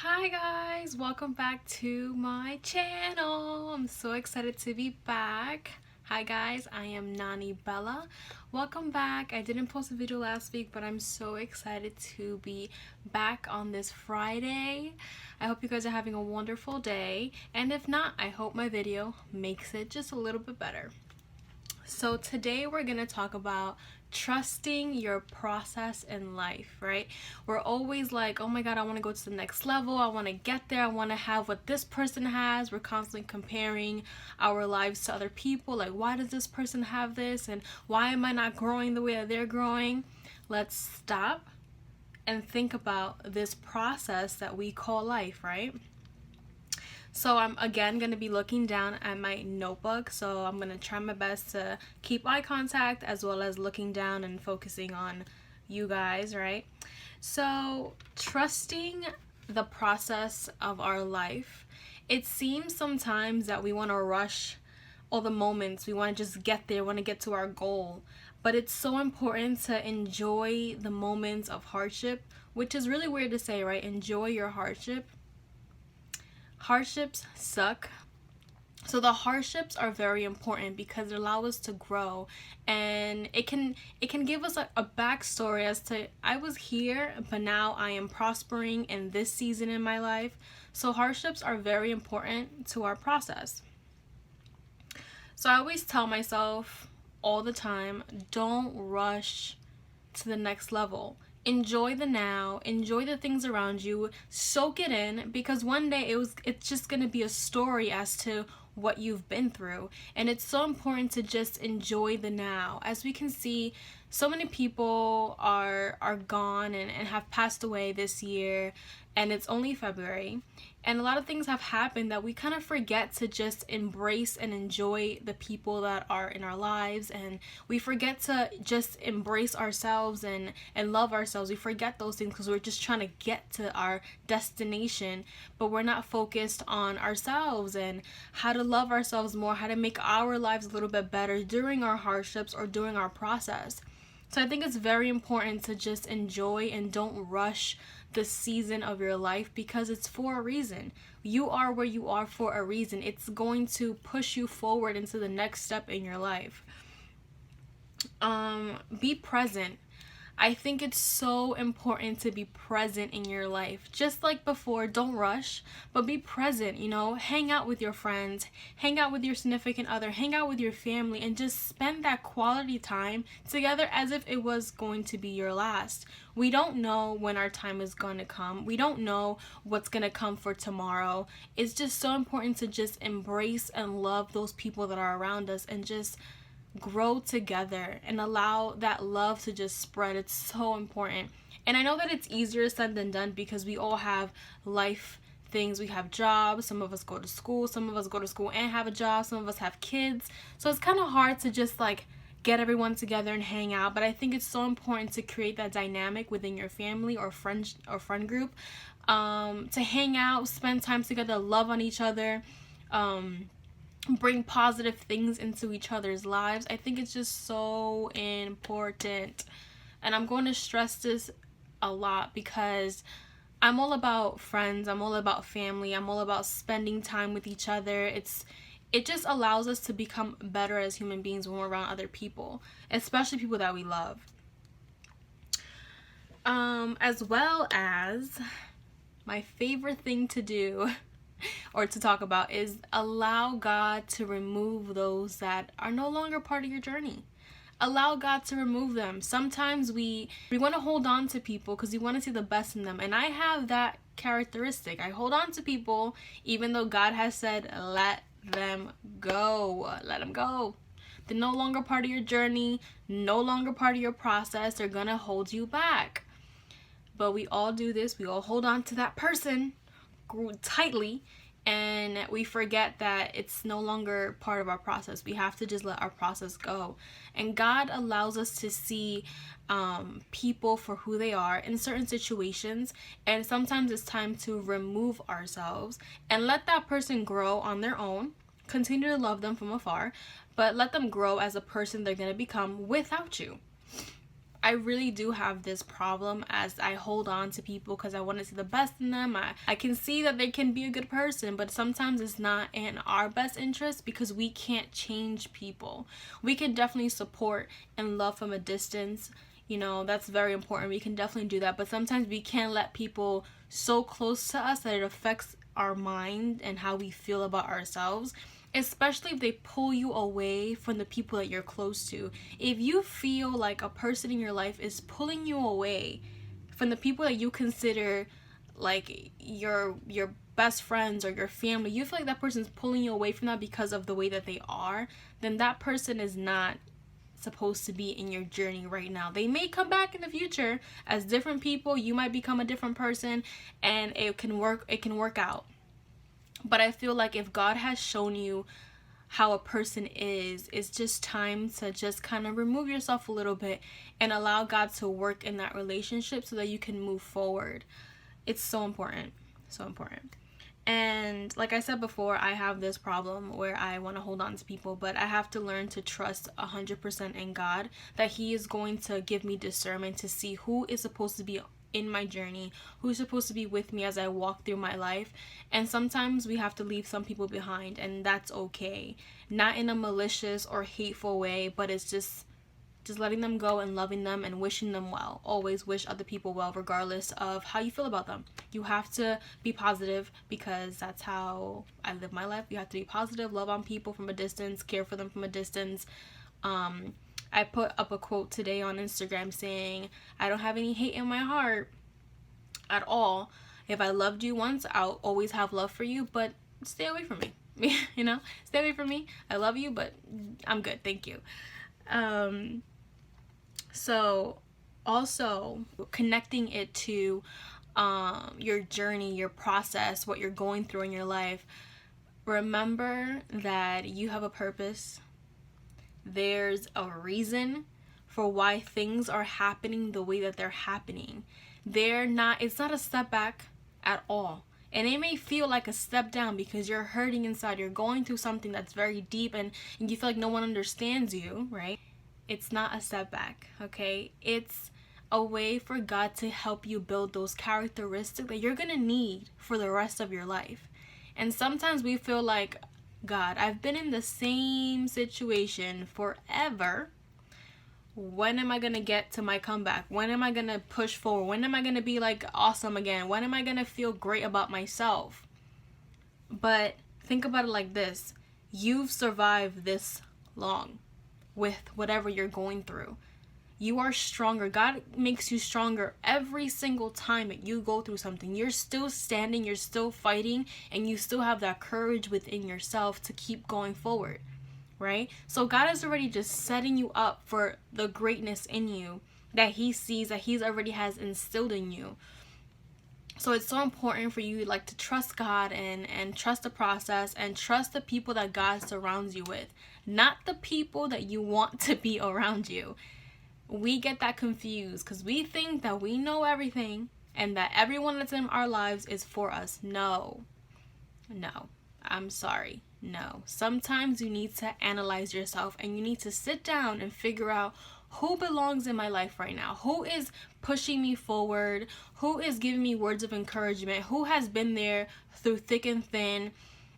Hi guys, welcome back to my channel. I'm so excited to be back. Hi guys, I am Nani Bella. Welcome back. I didn't post a video last week, but I'm so excited to be back on this Friday. I hope you guys are having a wonderful day, and if not, I hope my video makes it just a little bit better. So today we're going to talk about trusting your process in life, right? We're always like, oh my God, I want to go to the next level. I want to get there. I want to have what this person has. We're constantly comparing our lives to other people. Like, why does this person have this? And why am I not growing the way that they're growing? Let's stop and think about this process that we call life, right? So I'm again going to be looking down at my notebook, so I'm going to try my best to keep eye contact as well as looking down and focusing on you guys, right? So trusting the process of our life, it seems sometimes that we want to rush all the moments, we want to just get there, want to get to our goal, but it's so important to enjoy the moments of hardship, which is really weird to say, right? Enjoy your hardship. Hardships suck. So the hardships are very important because they allow us to grow, and it can give us a backstory as to I was here but now I am prospering in this season in my life. So hardships are very important to our process. So I always tell myself all the time, don't rush to the next level. Enjoy the now, enjoy the things around you, soak it in, because one day it's just going to be a story as to what you've been through. And it's so important to just enjoy the now. As we can see, so many people are gone and have passed away this year, and it's only February, and a lot of things have happened that we kind of forget to just embrace and enjoy the people that are in our lives, and we forget to just embrace ourselves and love ourselves. We forget those things because we're just trying to get to our destination, but we're not focused on ourselves and how to love ourselves more, how to make our lives a little bit better during our hardships or during our process. So I think it's very important to just enjoy and don't rush the season of your life, because it's for a reason. You are where you are for a reason. It's going to push you forward into the next step in your life. Be present. I think it's so important to be present in your life. Just like before, don't rush, but be present, hang out with your friends, hang out with your significant other, hang out with your family, and just spend that quality time together as if it was going to be your last. We don't know when our time is going to come. We don't know what's going to come for tomorrow. It's just so important to just embrace and love those people that are around us and just grow together and allow that love to just spread. It's so important. And I know that it's easier said than done because we all have life things. We have jobs. Some of us go to school. Some of us go to school and have a job. Some of us have kids. So it's kind of hard to just get everyone together and hang out. But I think it's so important to create that dynamic within your family or friend group, to hang out, spend time together, love on each other, bring positive things into each other's lives. I think it's just so important. And I'm going to stress this a lot because I'm all about friends, I'm all about family, I'm all about spending time with each other. It just allows us to become better as human beings when we're around other people, especially people that we love. As well as my favorite thing to do or to talk about is allow God to remove those that are no longer part of your journey. Allow God to remove them. Sometimes we want to hold on to people because we want to see the best in them. And I have that characteristic. I hold on to people even though God has said, let them go. Let them go. They're no longer part of your journey, no longer part of your process. They're going to hold you back. But we all do this. We all hold on to that person tightly, and we forget that it's no longer part of our process. We have to just let our process go. And God allows us to see people for who they are in certain situations, and sometimes it's time to remove ourselves and let that person grow on their own. Continue to love them from afar, but let them grow as a person they're going to become without you. I really do have this problem as I hold on to people because I want to see the best in them. I can see that they can be a good person, but sometimes it's not in our best interest because we can't change people. We can definitely support and love from a distance. You know, that's very important. We can definitely do that, but sometimes we can't let people so close to us that it affects our mind and how we feel about ourselves, especially if they pull you away from the people that you're close to. If you feel like a person in your life is pulling you away from the people that you consider like your best friends or your family, you feel like that person's pulling you away from that because of the way that they are, then that person is not supposed to be in your journey right now. They may come back in the future as different people. You might become a different person and it can work out. But I feel like if God has shown you how a person is, it's just time to just kind of remove yourself a little bit and allow God to work in that relationship so that you can move forward. It's so important. So important. And like I said before, I have this problem where I want to hold on to people, but I have to learn to trust 100% in God, that He is going to give me discernment to see who is supposed to be in my journey, who's supposed to be with me as I walk through my life. And sometimes we have to leave some people behind, and that's okay. Not in a malicious or hateful way, but it's just letting them go and loving them and wishing them well. Always wish other people well, regardless of how you feel about them. You have to be positive because that's how I live my life. You have to be positive, love on people from a distance, care for them from a distance. I put up a quote today on Instagram saying, I don't have any hate in my heart at all. If I loved you once, I'll always have love for you, but stay away from me. You know, stay away from me. I love you, but I'm good. Thank you. So also connecting it to your journey, your process, what you're going through in your life. Remember that you have a purpose. There's a reason for why things are happening the way that they're happening. It's not a step back at all. And it may feel like a step down because you're hurting inside. You're going through something that's very deep and you feel like no one understands you, right? It's not a setback, okay? It's a way for God to help you build those characteristics that you're gonna need for the rest of your life. And sometimes we feel like, God, I've been in the same situation forever. When am I gonna get to my comeback? When am I gonna push forward? When am I gonna be like awesome again? When am I gonna feel great about myself? But think about it like this. You've survived this long with whatever you're going through. You are stronger. God makes you stronger every single time that you go through something. You're still standing, you're still fighting, and you still have that courage within yourself to keep going forward, right? So God is already just setting you up for the greatness in you that He sees, that He's already has instilled in you. So it's so important for you like to trust God and trust the process and trust the people that God surrounds you with, not the people that you want to be around you. We get that confused because we think that we know everything and that everyone that's in our lives is for us. No, I'm sorry. No. Sometimes you need to analyze yourself and you need to sit down and figure out who belongs in my life right now, who is pushing me forward, who is giving me words of encouragement, who has been there through thick and thin,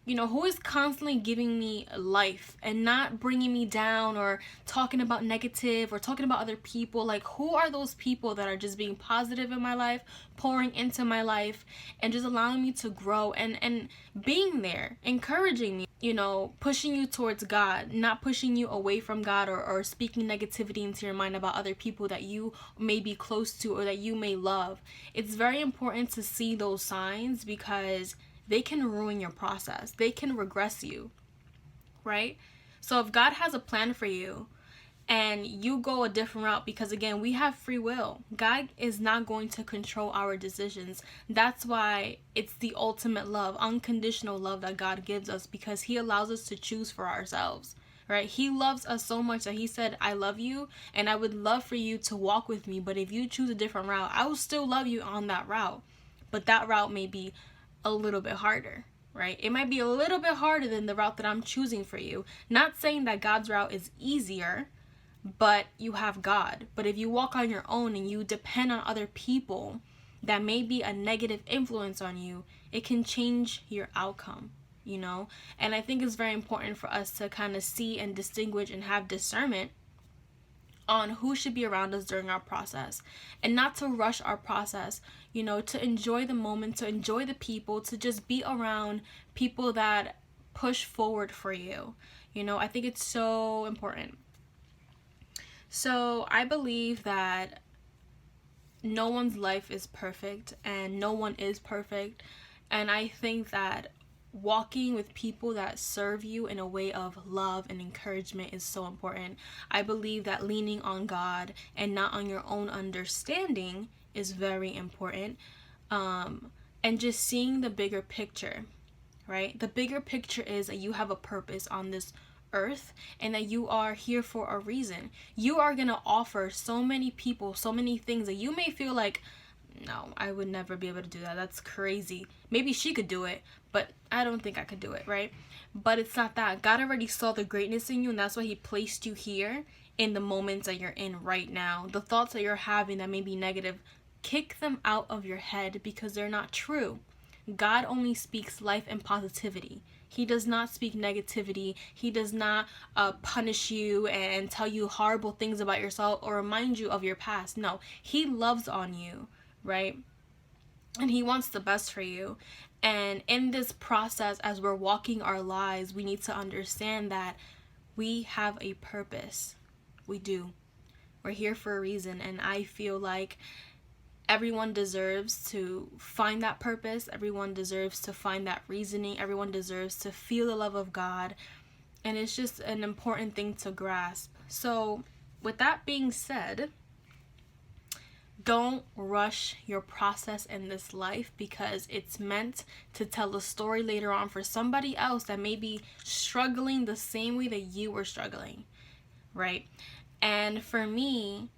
you know, who is constantly giving me life and not bringing me down or talking about negative or talking about other people. Like, who are those people that are just being positive in my life, pouring into my life and just allowing me to grow and being there, encouraging me, you know, pushing you towards God, not pushing you away from God or speaking negativity into your mind about other people that you may be close to or that you may love. It's very important to see those signs because they can ruin your process. They can regress you, right? So if God has a plan for you and you go a different route, because again, we have free will. God is not going to control our decisions. That's why it's the ultimate love, unconditional love that God gives us, because He allows us to choose for ourselves, right? He loves us so much that He said, I love you and I would love for you to walk with me. But if you choose a different route, I will still love you on that route. But that route may be a little bit harder, right? It might be a little bit harder than the route that I'm choosing for you. Not saying that God's route is easier, but you have God. But if you walk on your own and you depend on other people that may be a negative influence on you, it can change your outcome, you know? And I think it's very important for us to kind of see and distinguish and have discernment on who should be around us during our process, and not to rush our process, you know, to enjoy the moment, to enjoy the people, to just be around people that push forward for you. You know, I think it's so important. So I believe that no one's life is perfect and no one is perfect. And I think that walking with people that serve you in a way of love and encouragement is so important. I believe that leaning on God and not on your own understanding is very important. And just seeing the bigger picture, right? The bigger picture is that you have a purpose on this earth and that you are here for a reason. You are going to offer so many people so many things that you may feel like, no, I would never be able to do that. That's crazy. Maybe she could do it, but I don't think I could do it, right? But it's not that. God already saw the greatness in you, and that's why he placed you here in the moments that you're in right now. The thoughts that you're having that may be negative, kick them out of your head because they're not true. God only speaks life and positivity. He does not speak negativity. He does not punish you and tell you horrible things about yourself or remind you of your past. No, he loves on you, right? And he wants the best for you. And in this process, as we're walking our lives, we need to understand that we have a purpose. We do. We're here for a reason. And I feel like everyone deserves to find that purpose. Everyone deserves to find that reasoning. Everyone deserves to feel the love of God. And it's just an important thing to grasp. So with that being said, don't rush your process in this life, because it's meant to tell a story later on for somebody else that may be struggling the same way that you were struggling, right? And for me,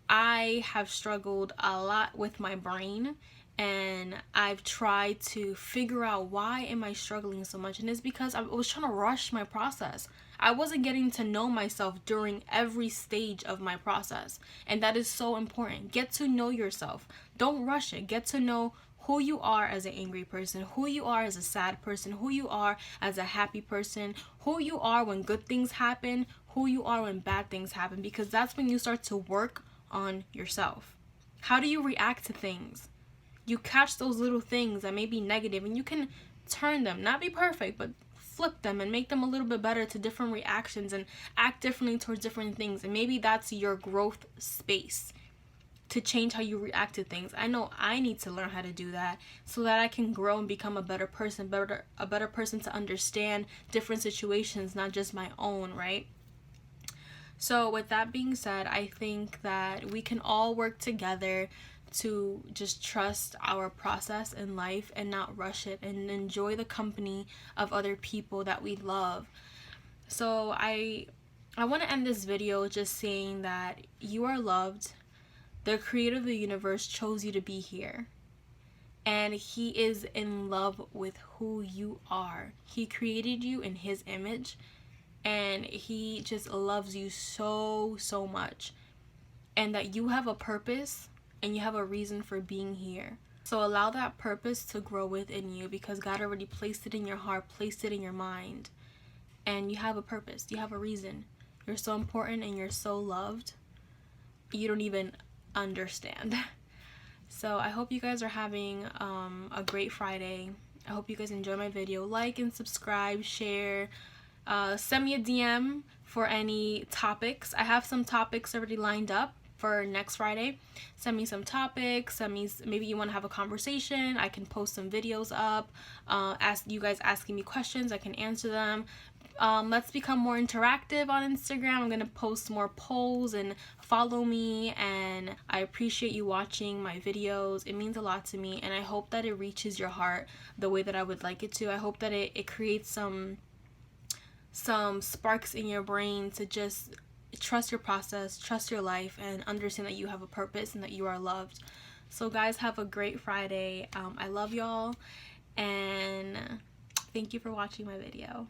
I have struggled a lot with my brain, and I've tried to figure out why am I struggling so much, and it's because I was trying to rush my process. I wasn't getting to know myself during every stage of my process, and that is so important. Get to know yourself. Don't rush it. Get to know who you are as an angry person, who you are as a sad person, who you are as a happy person, who you are when good things happen, who you are when bad things happen, because that's when you start to work on yourself. How do you react to things? You catch those little things that may be negative, and you can turn them, not be perfect, but flip them and make them a little bit better to different reactions and act differently towards different things. And maybe that's your growth space, to change how you react to things. I know I need to learn how to do that so that I can grow and become a better person, a better person to understand different situations, not just my own, right? So with that being said, I think that we can all work together to just trust our process in life and not rush it, and enjoy the company of other people that we love. So I want to end this video just saying that you are loved. The creator of the universe chose you to be here, and he is in love with who you are. He created you in his image, and he just loves you so much, and that you have a purpose and you have a reason for being here. So allow that purpose to grow within you, because God already placed it in your heart, placed it in your mind, and you have a purpose, you have a reason. You're so important and you're so loved. You don't even understand. So I hope you guys are having a great Friday. I hope you guys enjoy my video. Like and subscribe, share, send me a DM for any topics. I have some topics already lined up for next Friday. Send me some topics. Maybe you want to have a conversation. I can post some videos up. Ask you guys asking me questions. I can answer them. Let's become more interactive on Instagram. I'm gonna post more polls, and follow me, and I appreciate you watching my videos. It means a lot to me, and I hope that it reaches your heart the way that I would like it to. I hope that it creates some sparks in your brain to just trust your process, trust your life, and understand that you have a purpose and that you are loved. So guys, have a great Friday. I love y'all, and thank you for watching my video.